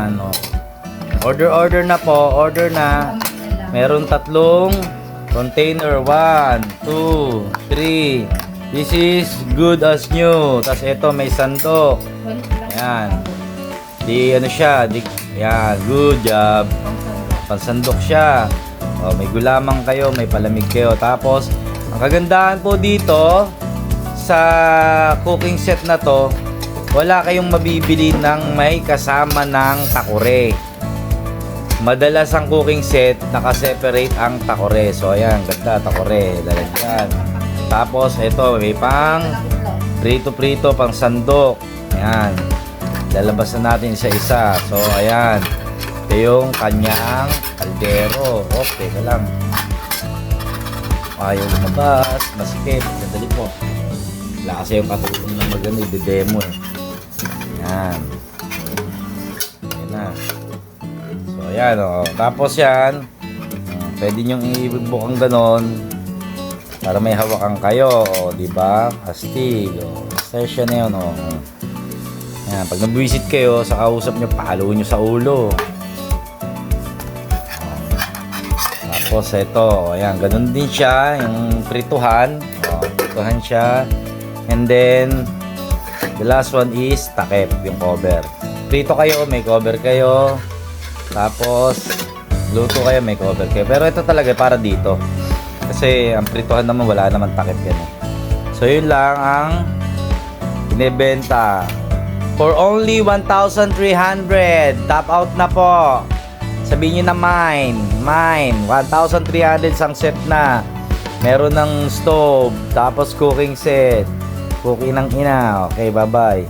Ayan, oh. Order na po. Order na. Meron 3 container. 1, 2, 3. This is good as new. Tapos ito may sandok. Ayan. Ano siya. Ayan, good job. Pansandok siya. Oh, may gulamang kayo, may palamig kayo. Tapos, ang kagandahan po dito sa cooking set na to, wala kayong mabibili ng may kasama ng takore. Madalas ang cooking set, naka-separate ang takore. So, ayan, ganda, takore. Lalagyan. Tapos, ito, may pang prito-prito, pang sandok. Ayan. Lalabas na natin isa-isa. So, ayan. Ito yung kanyang kaldero. Teka lang. Ayaw lumabas. Masikip. Sandali po. Wala kasi yung katulong na maganda. I-demo eh. Ayan. Ayan na. So, ayan o. Tapos yan. Pwede nyong ibubukang ganon. Para may hawakan kayo. O, diba? Astig. O. Session na yun o. Ayan. Pag nag-visit kayo, sa kausap nyo, palo nyo sa ulo. Tapos ito, ayan, ganun din siya, yung prituhan. Prituhan siya. And then, the last one is takip, yung cover. Prito kayo, may cover kayo. Tapos, luto kayo, may cover kayo. Pero ito talaga para dito. Kasi ang prituhan naman, wala naman takip yan. So, yun lang ang binibenta. For only 1,300. Top out na po. Sabihin nyo na mine 1,300 isang set na. Meron ng stove, tapos cooking set, cooking ng ina. Okay, bye bye.